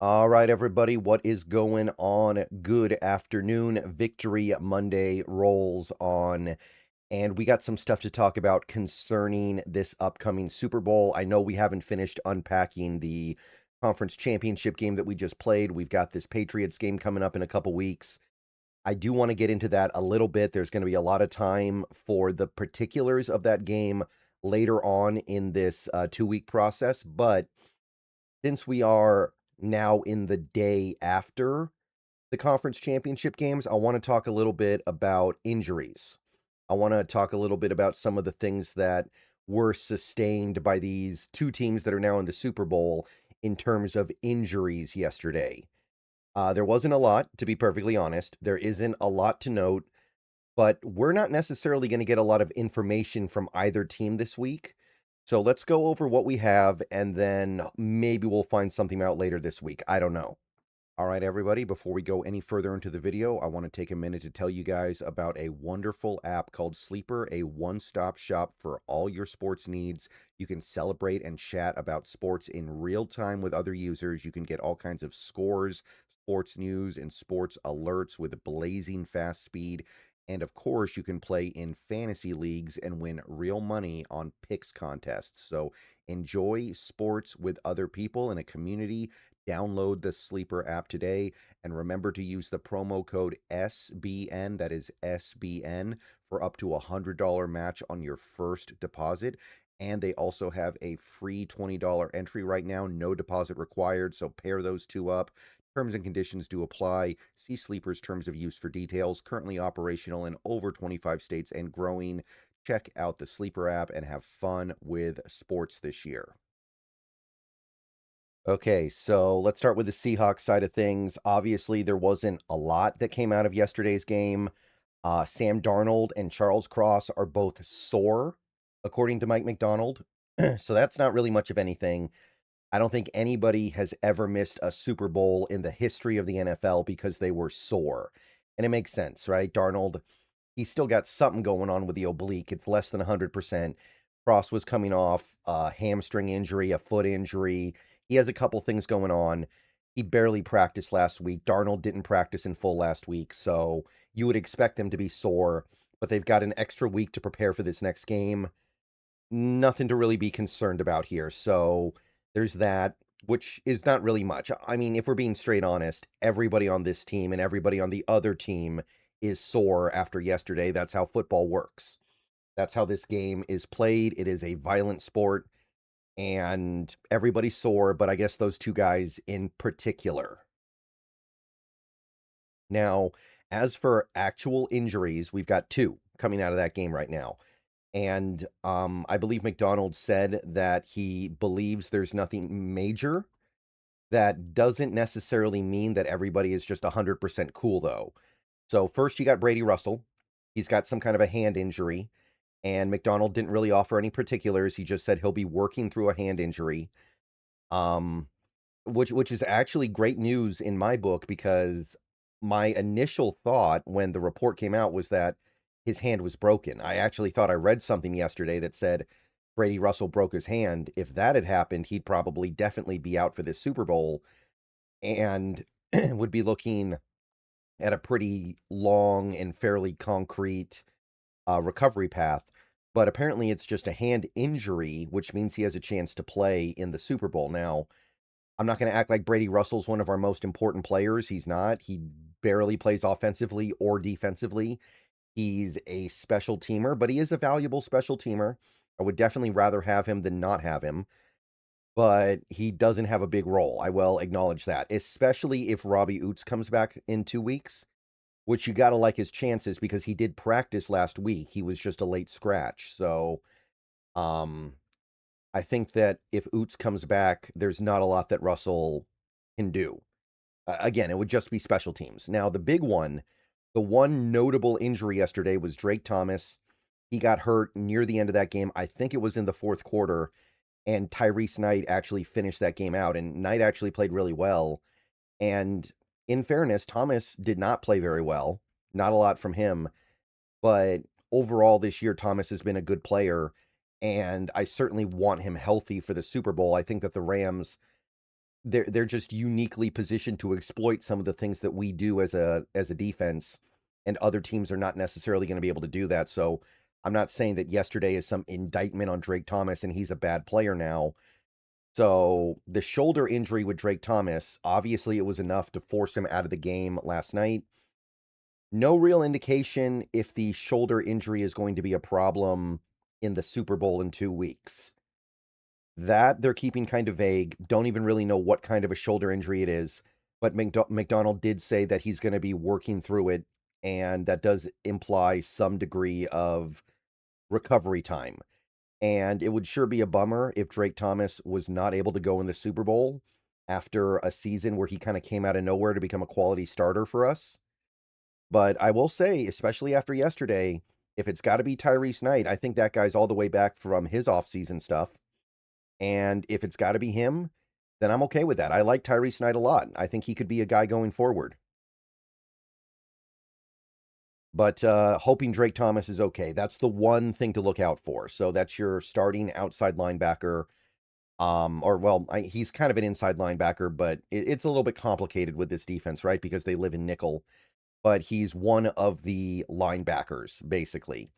All right, everybody, what is going on? Good afternoon. Victory Monday rolls on, and we got some stuff to talk about concerning this upcoming Super Bowl. I know we haven't finished unpacking the conference championship game that we just played. We've got this Patriots game coming up in a couple weeks. I do want to get into that a little bit. There's going to be a lot of time for the particulars of that game later on in this 2 week process, but since we are now in the day after the conference championship games, I want to talk a little bit about injuries. I want to talk a little bit about some of the things that were sustained by these two teams that are now in the Super Bowl in terms of injuries yesterday. There wasn't a lot, to be perfectly honest. There isn't a lot to note, but we're not necessarily going to get a lot of information from either team this week. So let's go over what we have, and then maybe we'll find something out later this week. I don't know. All right, everybody, before we go any further into the video, I want to take a minute to tell you guys about a wonderful app called Sleeper, a one-stop shop for all your sports needs. You can celebrate and chat about sports in real time with other users. You can get all kinds of scores, sports news, and sports alerts with blazing fast speed. And of course, you can play in fantasy leagues and win real money on picks contests. So enjoy sports with other people in a community. Download the Sleeper app today, and remember to use the promo code SBN, that is SBN, for up to $100 match on your first deposit. And they also have a free $20 entry right now, no deposit required, so pair those two up. Terms and conditions do apply. See Sleeper's terms of use for details. Currently operational in over 25 states and growing. Check out the Sleeper app and have fun with sports this year. Okay, so let's start with the Seahawks side of things. Obviously, there wasn't a lot that came out of yesterday's game. Sam Darnold and Charles Cross are both sore, according to Mike McDonald. So that's not really much of anything. I don't think anybody has ever missed a Super Bowl in the history of the NFL because they were sore. And it makes sense, right? Darnold, he's still got something going on with the oblique. It's less than 100%. Cross was coming off a hamstring injury, a foot injury. He has a couple things going on. He barely practiced last week. Darnold didn't practice in full last week, so you would expect them to be sore, but they've got an extra week to prepare for this next game. Nothing to really be concerned about here. So there's that, which is not really much. I mean, if we're being straight honest, everybody on this team and everybody on the other team is sore after yesterday. That's how football works. That's how this game is played. It is a violent sport, and everybody's sore, but I guess those two guys in particular. Now, as for actual injuries, we've got two coming out of that game right now. And I believe McDonald said that he believes there's nothing major. That doesn't necessarily mean that everybody is just 100% cool, though. So first you got Brady Russell. He's got some kind of a hand injury, and McDonald didn't really offer any particulars. He just said he'll be working through a hand injury. Um, which is actually great news in my book, because my initial thought when the report came out was that his hand was broken. I actually thought I read something yesterday that said Brady Russell broke his hand. If that had happened, he'd probably definitely be out for this Super Bowl and would be looking at a pretty long and fairly concrete recovery path. But apparently it's just a hand injury, which means he has a chance to play in the Super Bowl. Now, I'm not going to act like Brady Russell's one of our most important players. He's not. He barely plays offensively or defensively. He's a special teamer, but he is a valuable special teamer. I would definitely rather have him than not have him, but he doesn't have a big role. I will acknowledge that, especially if Robbie Oots comes back in 2 weeks, which you got to like his chances because he did practice last week. He was just a late scratch. So, um, I think that if Oots comes back, there's not a lot that Russell can do. Again, it would just be special teams. Now, the one notable injury yesterday was Drake Thomas. He got hurt near the end of that game. I think it was in the fourth quarter, and Tyrese Knight actually finished that game out, and Knight actually played really well. And in fairness, Thomas did not play very well. Not a lot from him, but overall this year, Thomas has been a good player, and I certainly want him healthy for the Super Bowl. I think that the Rams they're just uniquely positioned to exploit some of the things that we do as a defense, and other teams are not necessarily going to be able to do that. So I'm not saying that yesterday is some indictment on Drake Thomas and he's a bad player now. So the shoulder injury with Drake Thomas, obviously it was enough to force him out of the game last night. No real indication if the shoulder injury is going to be a problem in the Super Bowl in 2 weeks. That they're keeping kind of vague. Don't even really know what kind of a shoulder injury it is. But McDonald did say that he's going to be working through it, and that does imply some degree of recovery time. And it would sure be a bummer if Drake Thomas was not able to go in the Super Bowl after a season where he kind of came out of nowhere to become a quality starter for us. But I will say, especially after yesterday, if it's got to be Tyrese Knight, I think that guy's all the way back from his offseason stuff. And if it's got to be him, then I'm okay with that. I like Tyrese Knight a lot. I think he could be a guy going forward. But hoping Drake Thomas is okay. That's the one thing to look out for. So that's your starting outside linebacker. He's kind of an inside linebacker, but it's a little bit complicated with this defense, right? Because they live in nickel. But he's one of the linebackers, basically.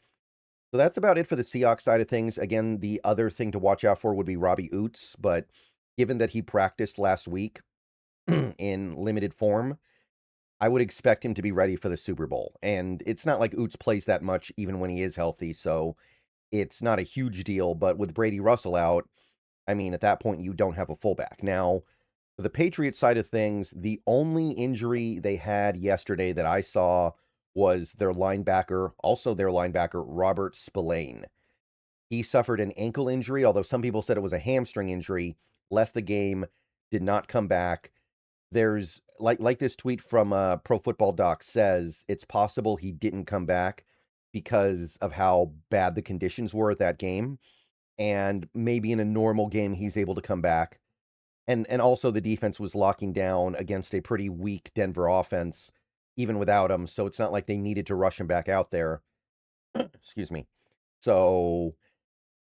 So that's about it for the Seahawks side of things. Again, the other thing to watch out for would be Robbie Oots, but given that he practiced last week in limited form, I would expect him to be ready for the Super Bowl. And it's not like Oots plays that much even when he is healthy, so it's not a huge deal. But with Brady Russell out, I mean, at that point, you don't have a fullback. Now, for the Patriots side of things, the only injury they had yesterday that I saw was their linebacker, Robert Spillane. He suffered an ankle injury, although some people said it was a hamstring injury, left the game, did not come back. There's like this tweet from Pro Football Doc says, it's possible he didn't come back because of how bad the conditions were at that game. And maybe in a normal game, he's able to come back. And also the defense was locking down against a pretty weak Denver offense, even without him. So it's not like they needed to rush him back out there. Excuse me. So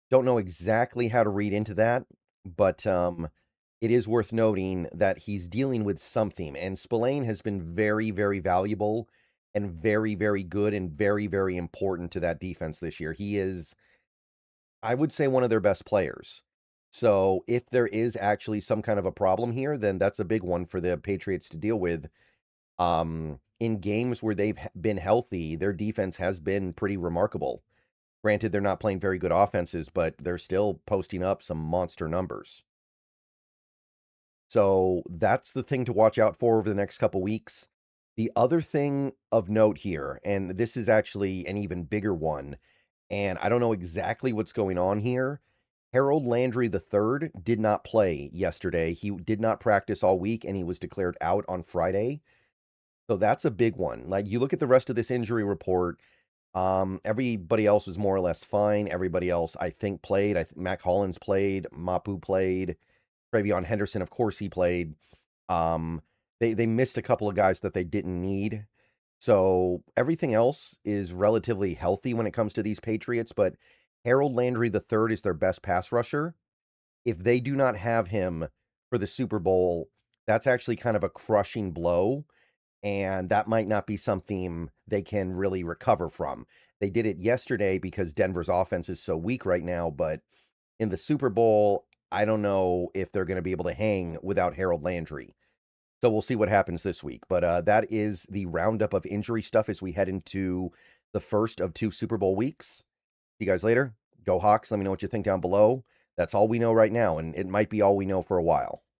don't know exactly how to read into that, but it is worth noting that he's dealing with something. And Spillane has been very, very valuable and very, very good and very, very important to that defense this year. He is, I would say, one of their best players. So if there is actually some kind of a problem here, then that's a big one for the Patriots to deal with. In games where they've been healthy, their defense has been pretty remarkable. Granted, they're not playing very good offenses, but they're still posting up some monster numbers. So that's the thing to watch out for over the next couple weeks. The other thing of note here, and this is actually an even bigger one, and I don't know exactly what's going on here. Harold Landry III did not play yesterday. He did not practice all week, and he was declared out on Friday. So that's a big one. Like, you look at the rest of this injury report, everybody else was more or less fine. Everybody else, I think, played. Mac Hollins played. Mapu played. Travion Henderson, of course, he played. They missed a couple of guys that they didn't need. So everything else is relatively healthy when it comes to these Patriots, but Harold Landry III is their best pass rusher. If they do not have him for the Super Bowl, that's actually kind of a crushing blow, and that might not be something they can really recover from. They did it yesterday because Denver's offense is so weak right now, but in the Super Bowl, I don't know if they're going to be able to hang without Harold Landry. So we'll see what happens this week. But that is the roundup of injury stuff as we head into the first of 2 Super Bowl weeks. See you guys later. Go Hawks. Let me know what you think down below. That's all we know right now, and it might be all we know for a while.